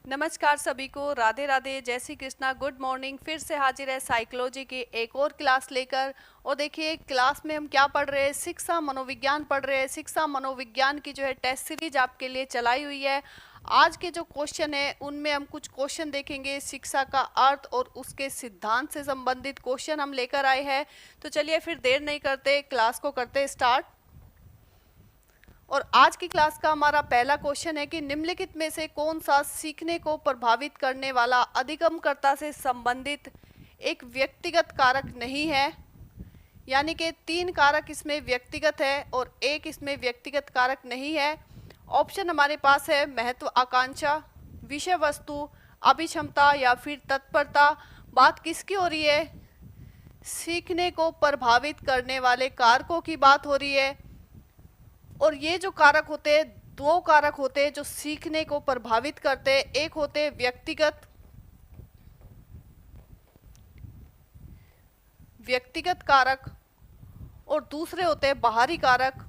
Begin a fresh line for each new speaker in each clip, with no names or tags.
नमस्कार सभी को, राधे राधे, जय श्री कृष्णा, गुड मॉर्निंग। फिर से हाजिर है साइकोलॉजी की एक और क्लास लेकर। और देखिए क्लास में हम क्या पढ़ रहे हैं, शिक्षा मनोविज्ञान पढ़ रहे हैं। शिक्षा मनोविज्ञान की जो है टेस्ट सीरीज आपके लिए चलाई हुई है। आज के जो क्वेश्चन है उनमें हम कुछ क्वेश्चन देखेंगे, शिक्षा का अर्थ और उसके सिद्धांत से संबंधित क्वेश्चन हम लेकर आए हैं। तो चलिए फिर देर नहीं करते, क्लास को करते स्टार्ट। और आज की क्लास का हमारा पहला क्वेश्चन है कि निम्नलिखित में से कौन सा सीखने को प्रभावित करने वाला अधिगमकर्ता से संबंधित एक व्यक्तिगत कारक नहीं है। यानी कि 3 कारक इसमें व्यक्तिगत है और एक इसमें व्यक्तिगत कारक नहीं है। ऑप्शन हमारे पास है महत्व आकांक्षा, विषय वस्तु, अभिक्षमता या फिर तत्परता। बात किसकी हो रही है? सीखने को प्रभावित करने वाले कारकों की बात हो रही है। और ये जो कारक होते हैं, 2 कारक होते हैं जो सीखने को प्रभावित करते हैं। एक होते हैं व्यक्तिगत कारक और दूसरे होते हैं बाहरी कारक।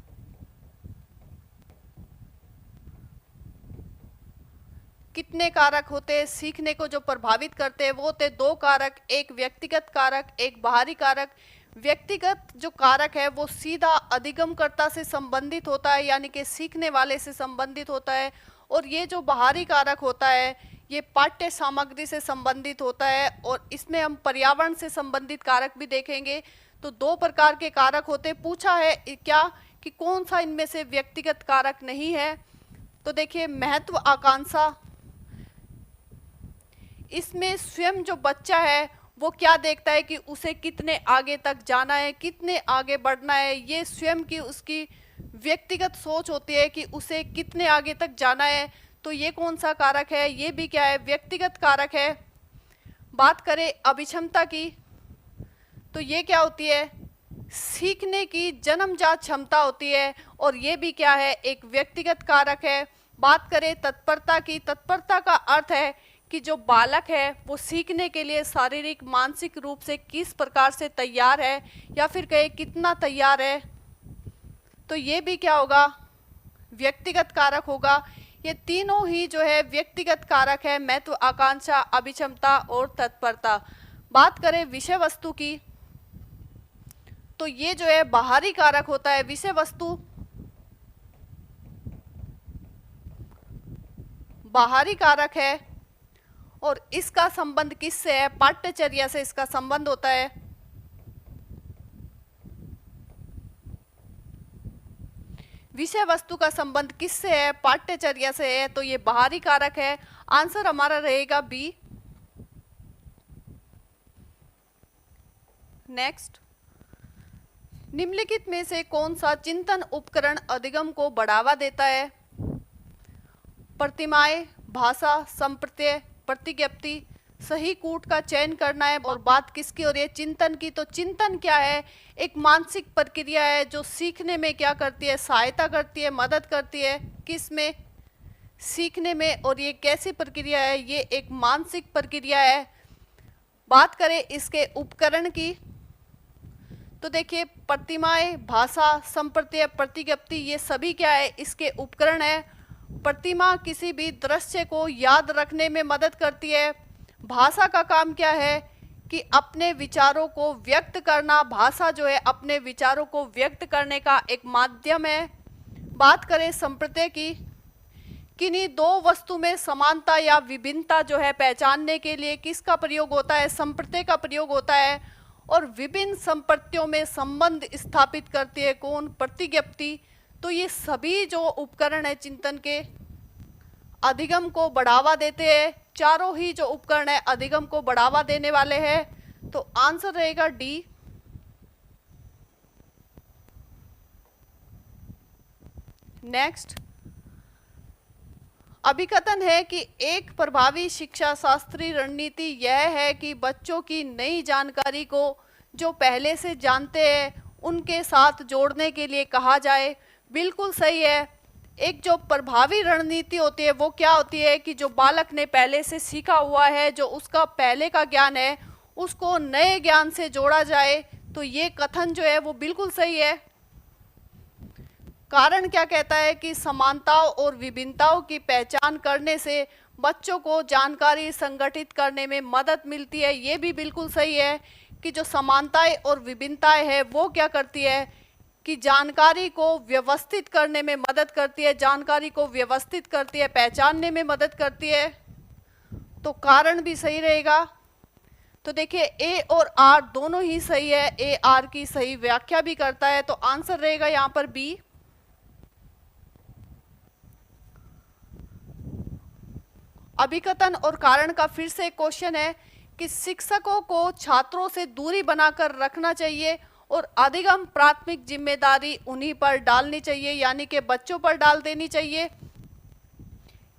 कितने कारक होते हैं सीखने को जो प्रभावित करते हैं? वो होते हैं 2 कारक, एक व्यक्तिगत कारक, एक बाहरी कारक। व्यक्तिगत जो कारक है वो सीधा अधिगमकर्ता से संबंधित होता है, यानी कि सीखने वाले से संबंधित होता है। और ये जो बाहरी कारक होता है ये पाठ्य सामग्री से संबंधित होता है। और इसमें हम पर्यावरण से संबंधित कारक भी देखेंगे। तो 2 प्रकार के कारक होते हैं। पूछा है क्या कि कौन सा इनमें से व्यक्तिगत कारक नहीं है? तो देखिए महत्व आकांक्षा, इसमें स्वयं जो बच्चा है वो क्या देखता है कि उसे कितने आगे तक जाना है, कितने आगे बढ़ना है। ये स्वयं की उसकी व्यक्तिगत सोच होती है कि उसे कितने आगे तक जाना है। तो ये कौन सा कारक है? ये भी क्या है? व्यक्तिगत कारक है। बात करें अभिक्षमता की, तो ये क्या होती है? सीखने की जन्मजात क्षमता होती है और ये भी क्या है? एक व्यक्तिगत कारक है। बात करें तत्परता की, तत्परता का अर्थ है कि जो बालक है वो सीखने के लिए शारीरिक मानसिक रूप से किस प्रकार से तैयार है, या फिर कहे कितना तैयार है। तो ये भी क्या होगा? व्यक्तिगत कारक होगा। ये तीनों ही जो है व्यक्तिगत कारक है, महत्व आकांक्षा, अभिक्षमता और तत्परता। बात करें विषय वस्तु की, तो ये जो है बाहरी कारक होता है। विषय वस्तु बाहरी कारक है और इसका संबंध किससे है? पाठ्यचर्या से इसका संबंध होता है। विषय वस्तु का संबंध किससे है? पाठ्यचर्या से है। तो ये बाहरी कारक है। आंसर हमारा रहेगा बी। नेक्स्ट, निम्नलिखित में से कौन सा चिंतन उपकरण अधिगम को बढ़ावा देता है? प्रतिमाएं, भाषा, संप्रत्यय, प्रतिज्ञप्ति। सही कूट का चयन करना है। और बात किसकी हो रही है? चिंतन की। तो चिंतन क्या है? एक मानसिक प्रक्रिया है जो सीखने में क्या करती है? सहायता करती है, मदद करती है। किस में? सीखने में। और ये कैसी प्रक्रिया है? ये एक मानसिक प्रक्रिया है। बात करें इसके उपकरण की, तो देखिए प्रतिमाएं, भाषा, संप्रत्यय, प्रतिज्ञप्ति, ये सभी क्या है? इसके उपकरण है। प्रतिमा किसी भी दृश्य को याद रखने में मदद करती है। भाषा का काम क्या है? कि अपने विचारों को व्यक्त करना। भाषा जो है अपने विचारों को व्यक्त करने का एक माध्यम है। बात करें संप्रत्यय की, किन्हीं 2 वस्तु में समानता या विभिन्नता जो है पहचानने के लिए किसका प्रयोग होता है? संप्रत्यय का प्रयोग होता है। और विभिन्न संप्रत्यों में संबंध स्थापित करती है कौन? प्रतिज्ञप्ति। तो ये सभी जो उपकरण है चिंतन के अधिगम को बढ़ावा देते हैं। चारों ही जो उपकरण है अधिगम को बढ़ावा देने वाले हैं। तो आंसर रहेगा डी। नेक्स्ट, अभिकथन है कि एक प्रभावी शिक्षा शास्त्री रणनीति यह है कि बच्चों की नई जानकारी को जो पहले से जानते हैं उनके साथ जोड़ने के लिए कहा जाए। बिल्कुल सही है। एक जो प्रभावी रणनीति होती है वो क्या होती है? कि जो बालक ने पहले से सीखा हुआ है, जो उसका पहले का ज्ञान है, उसको नए ज्ञान से जोड़ा जाए। तो ये कथन जो है वो बिल्कुल सही है। कारण क्या कहता है? कि समानताओं और विभिन्नताओं की पहचान करने से बच्चों को जानकारी संगठित करने में मदद मिलती है। ये भी बिल्कुल सही है कि जो समानताएं और विभिन्नताएं है वो क्या करती है कि जानकारी को व्यवस्थित करने में मदद करती है, जानकारी को व्यवस्थित करती है, पहचानने में मदद करती है। तो कारण भी सही रहेगा। तो देखिए ए और आर दोनों ही सही है, ए आर की सही व्याख्या भी करता है, तो आंसर रहेगा यहां पर बी। अभिकथन और कारण का फिर से क्वेश्चन है कि शिक्षकों को छात्रों से दूरी बनाकर रखना चाहिए और अधिगम प्राथमिक जिम्मेदारी उन्हीं पर डालनी चाहिए, यानी कि बच्चों पर डाल देनी चाहिए।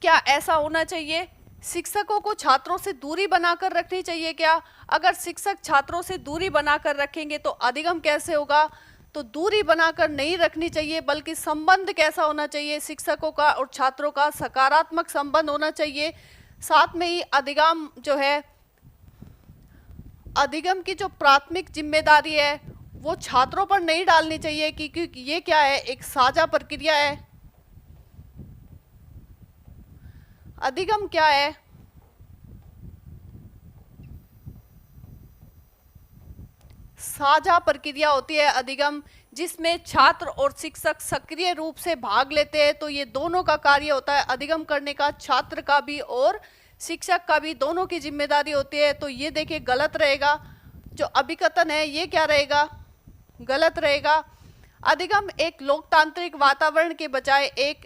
क्या ऐसा होना चाहिए? शिक्षकों को छात्रों से दूरी बनाकर रखनी चाहिए क्या? अगर शिक्षक छात्रों से दूरी बनाकर रखेंगे तो अधिगम कैसे होगा? तो दूरी बनाकर नहीं रखनी चाहिए, बल्कि संबंध कैसा होना चाहिए? शिक्षकों का और छात्रों का सकारात्मक संबंध होना चाहिए। साथ में ही अधिगम जो है, अधिगम की जो प्राथमिक जिम्मेदारी है वो छात्रों पर नहीं डालनी चाहिए, क्योंकि ये क्या है, एक साझा प्रक्रिया है। अधिगम क्या है? साझा प्रक्रिया होती है अधिगम, जिसमें छात्र और शिक्षक सक्रिय रूप से भाग लेते हैं। तो ये दोनों का कार्य होता है अधिगम करने का, छात्र का भी और शिक्षक का भी, दोनों की जिम्मेदारी होती है। तो ये देखिए गलत रहेगा, जो अभिकथन है ये क्या रहेगा, गलत रहेगा। अधिगम एक लोकतांत्रिक वातावरण के बजाय एक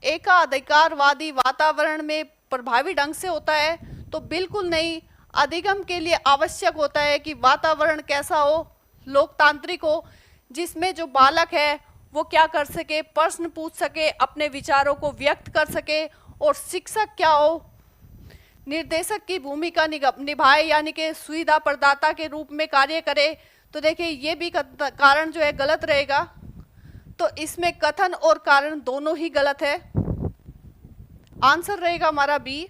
एकाधिकारवादी वातावरण में प्रभावी ढंग से होता है। तो बिल्कुल नहीं, अधिगम के लिए आवश्यक होता है कि वातावरण कैसा हो, लोकतांत्रिक हो, जिसमें जो बालक है वो क्या कर सके, प्रश्न पूछ सके, अपने विचारों को व्यक्त कर सके, और शिक्षक क्या हो, निर्देशक की भूमिका निभाए, यानी कि सुविधा प्रदाता के रूप में कार्य करे। तो देखिए ये भी कारण जो है गलत रहेगा। तो इसमें कथन और कारण दोनों ही गलत है, आंसर रहेगा हमारा बी।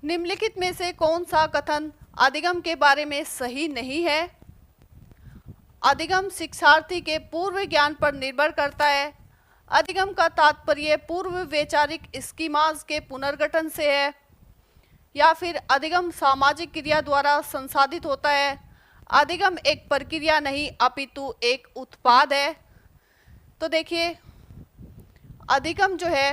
निम्नलिखित में से कौन सा कथन अधिगम के बारे में सही नहीं है? अधिगम शिक्षार्थी के पूर्व ज्ञान पर निर्भर करता है। अधिगम का तात्पर्य पूर्व वैचारिक स्कीमास के पुनर्गठन से है, या फिर अधिगम सामाजिक क्रिया द्वारा संसाधित होता है। अधिगम एक प्रक्रिया नहीं अपितु एक उत्पाद है। तो देखिए अधिगम जो है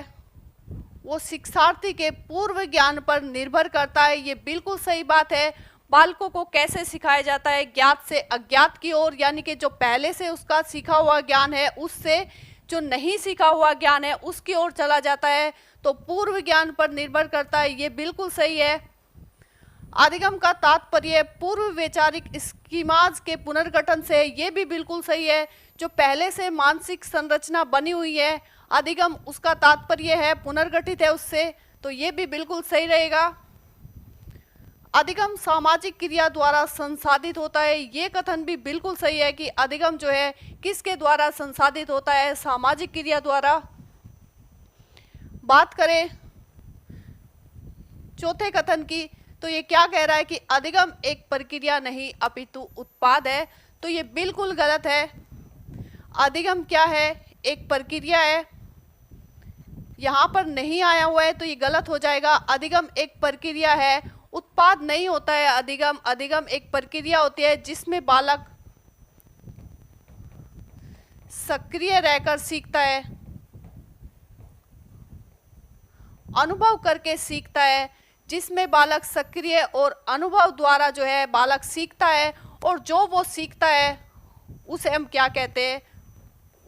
वो शिक्षार्थी के पूर्व ज्ञान पर निर्भर करता है, ये बिल्कुल सही बात है। बालकों को कैसे सिखाया जाता है, ज्ञात से अज्ञात की ओर, यानी कि जो पहले से उसका सीखा हुआ ज्ञान है उससे जो नहीं सीखा हुआ ज्ञान है उसकी ओर चला जाता है। तो पूर्व ज्ञान पर निर्भर करता है, ये बिल्कुल सही है। अधिगम का तात्पर्य पूर्व वैचारिक स्कीमाज के पुनर्गठन से, ये भी बिल्कुल सही है। जो पहले से मानसिक संरचना बनी हुई है, अधिगम उसका तात्पर्य है पुनर्गठित है उससे, तो ये भी बिल्कुल सही रहेगा। अधिगम सामाजिक क्रिया द्वारा संसाधित होता है, ये कथन भी बिल्कुल सही है कि अधिगम जो है किसके द्वारा संसाधित होता है, सामाजिक क्रिया द्वारा। बात करें चौथे कथन की, तो ये क्या कह रहा है कि अधिगम एक प्रक्रिया नहीं अपितु उत्पाद है, तो ये बिल्कुल गलत है। अधिगम क्या है, एक प्रक्रिया है, यहाँ पर नहीं आया हुआ है तो ये गलत हो जाएगा। अधिगम एक प्रक्रिया है, उत्पाद नहीं होता है अधिगम। अधिगम एक प्रक्रिया होती है जिसमें बालक सक्रिय रहकर सीखता है, अनुभव करके सीखता है, जिसमें बालक सक्रिय और अनुभव द्वारा जो है बालक सीखता है, और जो वो सीखता है उसे हम क्या कहते हैं,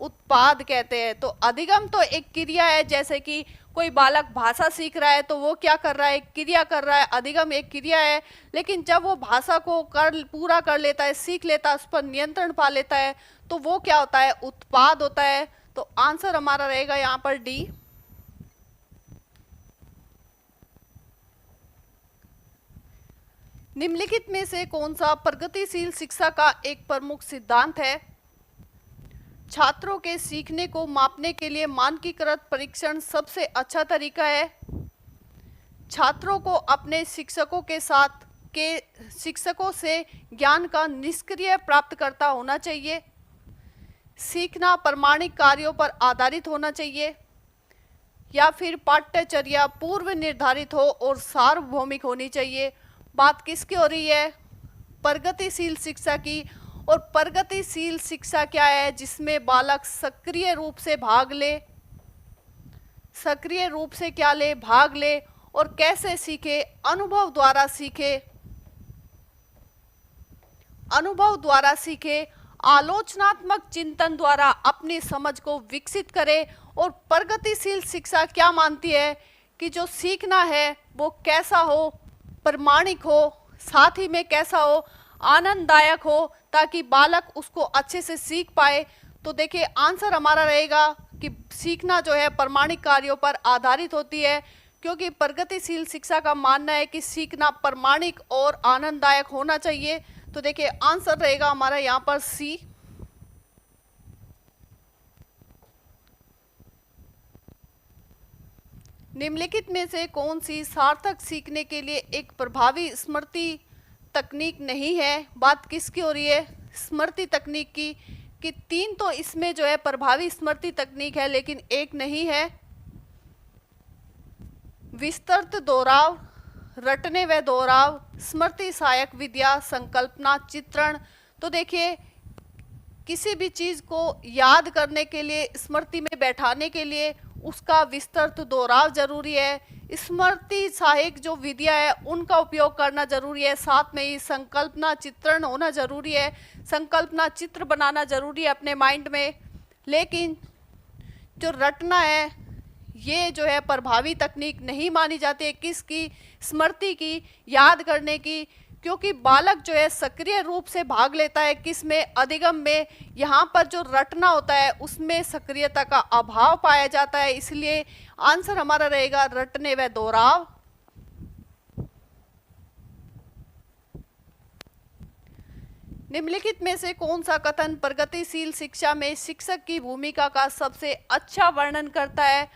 उत्पाद कहते हैं। तो अधिगम तो एक क्रिया है, जैसे कि कोई बालक भाषा सीख रहा है तो वो क्या कर रहा है, क्रिया कर रहा है। अधिगम एक क्रिया है, लेकिन जब वो भाषा को पूरा कर लेता है, सीख लेता है, उस पर नियंत्रण पा लेता है, तो वो क्या होता है, उत्पाद होता है। तो आंसर हमारा रहेगा यहाँ पर डी। निम्नलिखित में से कौन सा प्रगतिशील शिक्षा का एक प्रमुख सिद्धांत है? छात्रों के सीखने को मापने के लिए मानकीकृत परीक्षण सबसे अच्छा तरीका है। छात्रों को अपने शिक्षकों से ज्ञान का निष्क्रिय प्राप्तकर्ता होना चाहिए। सीखना प्रामाणिक कार्यों पर आधारित होना चाहिए, या फिर पाठ्यचर्या पूर्व निर्धारित हो और सार्वभौमिक होनी चाहिए। बात किसकी हो रही है? प्रगतिशील शिक्षा की। और प्रगतिशील शिक्षा क्या है? जिसमें बालक सक्रिय रूप से भाग ले, सक्रिय रूप से क्या ले? भाग ले। और कैसे सीखे? अनुभव द्वारा सीखे, अनुभव द्वारा सीखे, आलोचनात्मक चिंतन द्वारा अपनी समझ को विकसित करे। और प्रगतिशील शिक्षा क्या मानती है कि जो सीखना है वो कैसा हो? प्रामाणिक हो, साथ ही में कैसा हो? आनंददायक हो, ताकि बालक उसको अच्छे से सीख पाए। तो देखिए आंसर हमारा रहेगा कि सीखना जो है प्रामाणिक कार्यों पर आधारित होती है, क्योंकि प्रगतिशील शिक्षा का मानना है कि सीखना प्रामाणिक और आनंददायक होना चाहिए। तो देखिए आंसर रहेगा हमारा यहाँ पर सी। निम्नलिखित में से कौन सी सार्थक सीखने के लिए एक प्रभावी स्मृति तकनीक नहीं है? बात किसकी हो रही है? स्मृति तकनीक की। कि 3 तो इसमें जो है प्रभावी स्मृति तकनीक है, लेकिन एक नहीं है। विस्तृत दोहराव, रटने व दोहराव, स्मृति सहायक विद्या, संकल्पना, चित्रण। तो देखिए किसी भी चीज को याद करने के लिए, स्मृति में बैठाने के लिए उसका विस्तृत दोहराव जरूरी है। स्मृति सहायक जो विधियां है उनका उपयोग करना जरूरी है। साथ में ही संकल्पना चित्रण होना जरूरी है, संकल्पना चित्र बनाना जरूरी है अपने माइंड में। लेकिन जो रटना है ये जो है प्रभावी तकनीक नहीं मानी जाती है। किसकी? स्मृति की, याद करने की। क्योंकि बालक जो है सक्रिय रूप से भाग लेता है किस में? अधिगम में। यहाँ पर जो रटना होता है उसमें सक्रियता का अभाव पाया जाता है, इसलिए आंसर हमारा रहेगा रटने व दोहराव। निम्नलिखित में से कौन सा कथन प्रगतिशील शिक्षा में शिक्षक की भूमिका का सबसे अच्छा वर्णन करता है?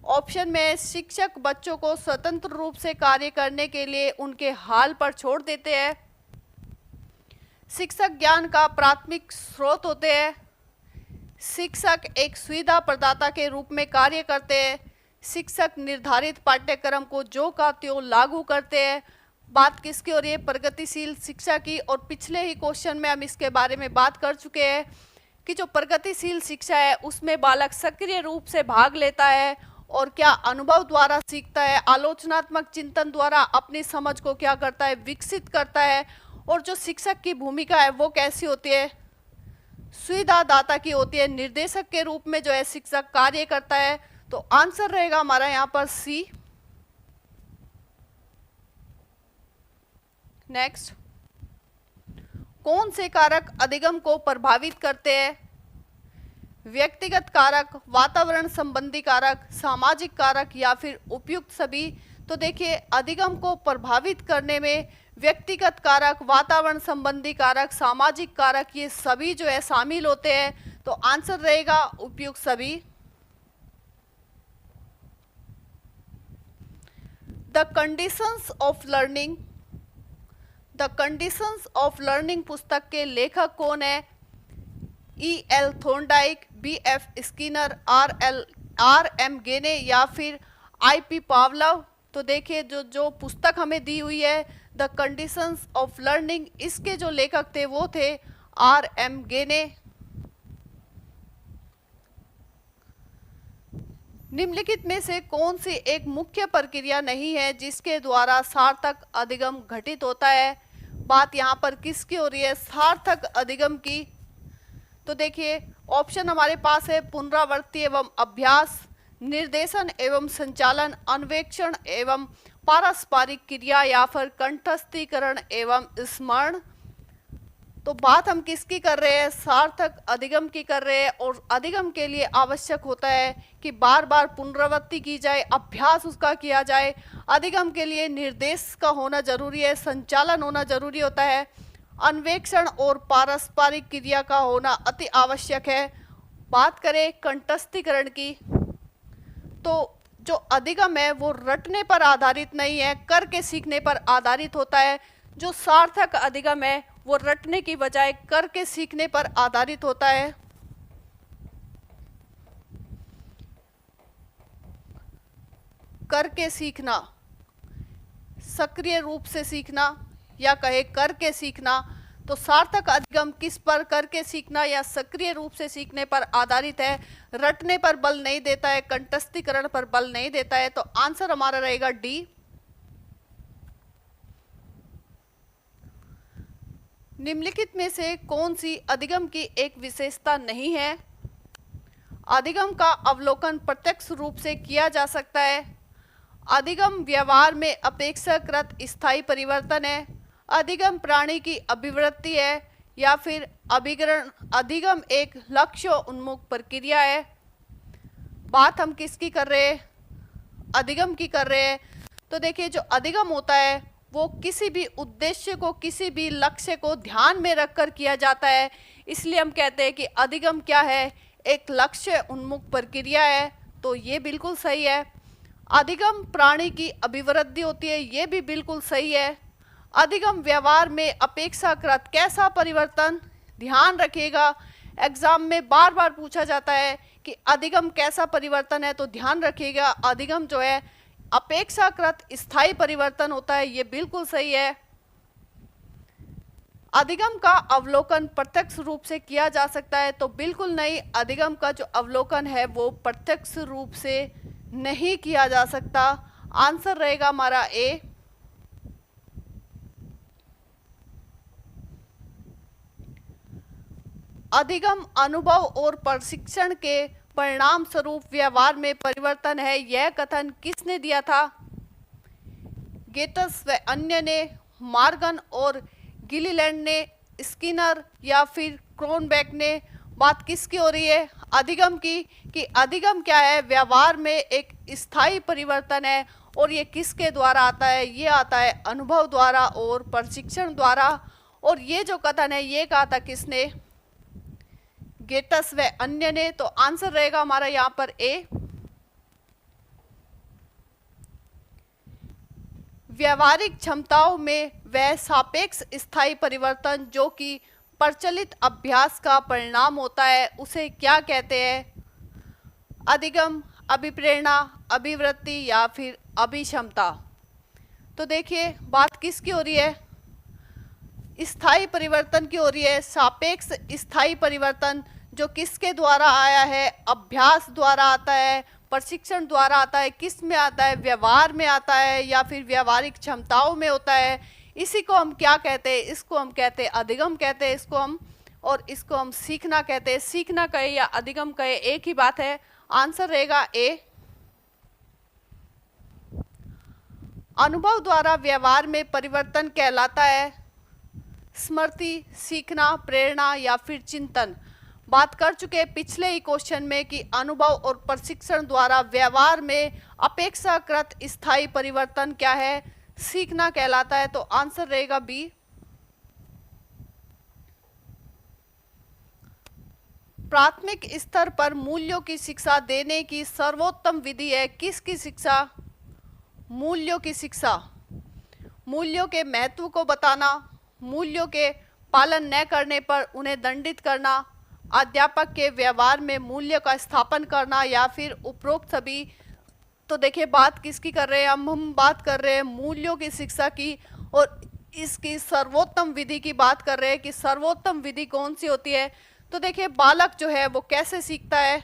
ऑप्शन में शिक्षक बच्चों को स्वतंत्र रूप से कार्य करने के लिए उनके हाल पर छोड़ देते हैं। शिक्षक ज्ञान का प्राथमिक स्रोत होते हैं। शिक्षक एक सुविधा प्रदाता के रूप में कार्य करते हैं। शिक्षक निर्धारित पाठ्यक्रम को जो का त्यों लागू करते हैं। बात किसकी हो रही है? प्रगतिशील शिक्षा की। और पिछले ही क्वेश्चन में हम इसके बारे में बात कर चुके हैं कि जो प्रगतिशील शिक्षा है उसमें बालक सक्रिय रूप से भाग लेता है और क्या अनुभव द्वारा सीखता है, आलोचनात्मक चिंतन द्वारा अपनी समझ को क्या करता है? विकसित करता है। और जो शिक्षक की भूमिका है वो कैसी होती है? सुविधादाता की होती है। निर्देशक के रूप में जो है शिक्षक कार्य करता है। तो आंसर रहेगा हमारा यहाँ पर सी। नेक्स्ट, कौन से कारक अधिगम को प्रभावित करते हैं? व्यक्तिगत कारक, वातावरण संबंधी कारक, सामाजिक कारक या फिर उपयुक्त सभी। तो देखिए अधिगम को प्रभावित करने में व्यक्तिगत कारक, वातावरण संबंधी कारक, सामाजिक कारक ये सभी जो है शामिल होते हैं। तो आंसर रहेगा उपयुक्त सभी। The conditions of learning, the conditions of learning पुस्तक के लेखक कौन है? E.L. Thorndike, B.F. Skinner, R.M. गेने या फिर I.P. पावलोव। तो देखिए जो पुस्तक हमें दी हुई है द कंडीशंस ऑफ लर्निंग, इसके जो लेखक थे वो थे R.M. गेने। निम्नलिखित में से कौन सी एक मुख्य प्रक्रिया नहीं है जिसके द्वारा सार्थक अधिगम घटित होता है? बात यहाँ पर किसकी हो रही है? सार्थक अधिगम की। तो देखिए ऑप्शन हमारे पास है पुनरावृत्ति एवं अभ्यास, निर्देशन एवं संचालन, अन्वेक्षण एवं पारस्परिक क्रिया या फिर कंठस्थीकरण एवं स्मरण। तो बात हम किसकी कर रहे हैं? सार्थक अधिगम की कर रहे हैं। और अधिगम के लिए आवश्यक होता है कि बार बार पुनरावृत्ति की जाए, अभ्यास उसका किया जाए। अधिगम के लिए निर्देश का होना जरूरी है, संचालन होना जरूरी होता है, अन्वेक्षण और पारस्परिक क्रिया का होना अति आवश्यक है। बात करें कंठस्थीकरण की, तो जो अधिगम है वो रटने पर आधारित नहीं है, करके सीखने पर आधारित होता है। जो सार्थक अधिगम है वो रटने की बजाय करके सीखने पर आधारित होता है। करके सीखना, सक्रिय रूप से सीखना या कहे करके सीखना, तो सार्थक अधिगम किस पर, करके सीखना या सक्रिय रूप से सीखने पर आधारित है, रटने पर बल नहीं देता है, कंठस्थीकरण पर बल नहीं देता है। तो आंसर हमारा रहेगा डी। निम्नलिखित में से कौन सी अधिगम की एक विशेषता नहीं है? अधिगम का अवलोकन प्रत्यक्ष रूप से किया जा सकता है। अधिगम व्यवहार में अपेक्षाकृत स्थायी परिवर्तन है। अधिगम प्राणी की अभिवृत्ति है या फिर अभिग्रहण। अधिगम एक लक्ष्य उन्मुख प्रक्रिया है। बात हम किसकी कर रहे हैं? अधिगम की कर रहे हैं। तो देखिए, जो अधिगम होता है वो किसी भी उद्देश्य को, किसी भी लक्ष्य को ध्यान में रखकर किया जाता है। इसलिए हम कहते हैं कि अधिगम क्या है? एक लक्ष्य उन्मुख प्रक्रिया है। तो ये बिल्कुल सही है। अधिगम प्राणी की अभिवृद्धि होती है, ये भी बिल्कुल सही है। अधिगम व्यवहार में अपेक्षाकृत कैसा परिवर्तन? ध्यान रखिएगा, एग्जाम में बार बार पूछा जाता है कि अधिगम कैसा परिवर्तन है, तो ध्यान रखिएगा अधिगम जो है अपेक्षाकृत स्थायी परिवर्तन होता है, ये बिल्कुल सही है। अधिगम का अवलोकन प्रत्यक्ष रूप से किया जा सकता है, तो बिल्कुल नहीं, अधिगम का जो अवलोकन है वो प्रत्यक्ष रूप से नहीं किया जा सकता। आंसर रहेगा हमारा ए। अधिगम अनुभव और प्रशिक्षण के परिणाम स्वरूप व्यवहार में परिवर्तन है, यह कथन किसने दिया था? गेटस व अन्य ने, मॉर्गन और गिलीलैंड ने, स्किनर या फिर क्रोनबेक ने। बात किसकी हो रही है? अधिगम की, कि अधिगम क्या है? व्यवहार में एक स्थायी परिवर्तन है। और ये किसके द्वारा आता है? ये आता है अनुभव द्वारा और प्रशिक्षण द्वारा। और ये जो कथन है ये कहा था किसने? गेटस व अन्य ने। तो आंसर रहेगा हमारा यहाँ पर ए। व्यवहारिक क्षमताओं में वह सापेक्ष स्थायी परिवर्तन जो कि प्रचलित अभ्यास का परिणाम होता है, उसे क्या कहते हैं? अधिगम, अभिप्रेरणा, अभिवृत्ति या फिर अभिक्षमता। तो देखिए, बात किसकी हो रही है? स्थायी परिवर्तन की हो रही है। सापेक्ष स्थायी परिवर्तन जो किसके द्वारा आया है? अभ्यास द्वारा आता है, प्रशिक्षण द्वारा आता है। किस में आता है? व्यवहार में आता है या फिर व्यवहारिक क्षमताओं में होता है। इसी को हम क्या कहते हैं? इसको हम कहते हैं अधिगम कहते हैं इसको हम, और इसको हम सीखना कहते हैं। सीखना कहे या अधिगम कहे एक ही बात है। आंसर रहेगा ए। अनुभव द्वारा व्यवहार में परिवर्तन कहलाता है स्मृति, सीखना, प्रेरणा या फिर चिंतन। बात कर चुके हैं पिछले ही क्वेश्चन में कि अनुभव और प्रशिक्षण द्वारा व्यवहार में अपेक्षाकृत स्थायी परिवर्तन क्या है? सीखना कहलाता है। तो आंसर रहेगा बी। प्राथमिक स्तर पर मूल्यों की शिक्षा देने की सर्वोत्तम विधि है किसकी शिक्षा? मूल्यों की शिक्षा। मूल्यों के महत्व को बताना, मूल्यों के पालन न करने पर उन्हें दंडित करना, अध्यापक के व्यवहार में मूल्य का स्थापन करना या फिर उपरोक्त सभी। तो देखिए, बात किसकी कर रहे हैं हम बात कर रहे हैं मूल्यों की शिक्षा की, और इसकी सर्वोत्तम विधि की बात कर रहे हैं कि सर्वोत्तम विधि कौन सी होती है। तो देखिए, बालक जो है वो कैसे सीखता है?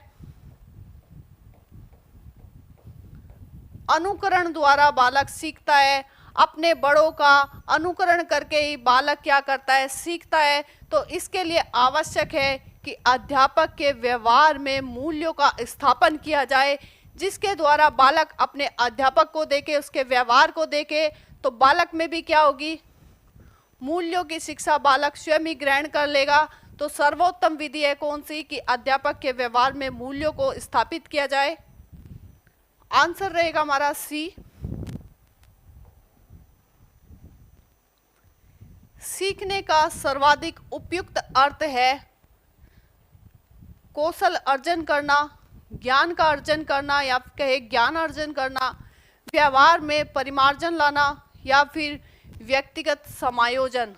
अनुकरण द्वारा बालक सीखता है। अपने बड़ों का अनुकरण करके ही बालक क्या करता है? सीखता है। तो इसके लिए आवश्यक है कि अध्यापक के व्यवहार में मूल्यों का स्थापन किया जाए, जिसके द्वारा बालक अपने अध्यापक को देखे, उसके व्यवहार को देखे, तो बालक में भी क्या होगी? मूल्यों की शिक्षा बालक स्वयं ही ग्रहण कर लेगा। तो सर्वोत्तम विधि है कौन सी? कि अध्यापक के व्यवहार में मूल्यों को स्थापित किया जाए। आंसर रहेगा हमारा सी। सीखने का सर्वाधिक उपयुक्त अर्थ है कौशल अर्जन करना, ज्ञान का अर्जन करना या कहे ज्ञान अर्जन करना, व्यवहार में परिमार्जन लाना या फिर व्यक्तिगत समायोजन।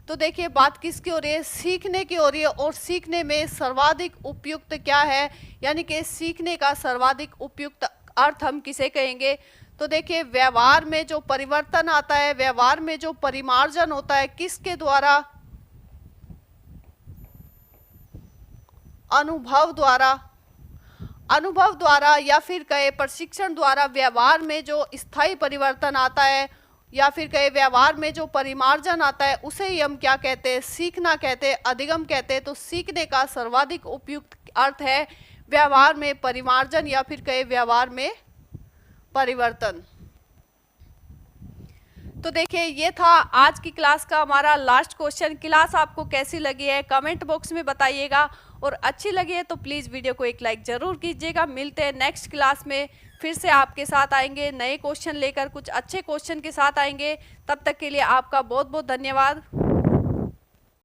तो देखिए, बात किसकी हो रही है? सीखने की हो रही है। और सीखने में सर्वाधिक उपयुक्त क्या है? यानी कि सीखने का सर्वाधिक उपयुक्त अर्थ हम किसे कहेंगे? तो देखिए व्यवहार में जो परिवर्तन आता है, व्यवहार में जो परिमार्जन होता है, किसके द्वारा? अनुभव द्वारा, अनुभव द्वारा या फिर कहे प्रशिक्षण द्वारा व्यवहार में जो स्थायी परिवर्तन आता है या फिर कहे व्यवहार में जो परिमार्जन आता है उसे ही हम क्या कहते हैं? सीखना कहते हैं, अधिगम कहते हैं। तो सीखने का सर्वाधिक उपयुक्त अर्थ है व्यवहार में परिमार्जन या फिर कहे व्यवहार में परिवर्तन। तो देखिए ये था आज की क्लास का हमारा लास्ट क्वेश्चन। क्लास आपको कैसी लगी है कमेंट बॉक्स में बताइएगा, और अच्छी लगी है तो प्लीज़ वीडियो को एक लाइक ज़रूर कीजिएगा। मिलते हैं नेक्स्ट क्लास में, फिर से आपके साथ आएंगे नए क्वेश्चन लेकर, कुछ अच्छे क्वेश्चन के साथ आएंगे। तब तक के लिए आपका बहुत बहुत धन्यवाद।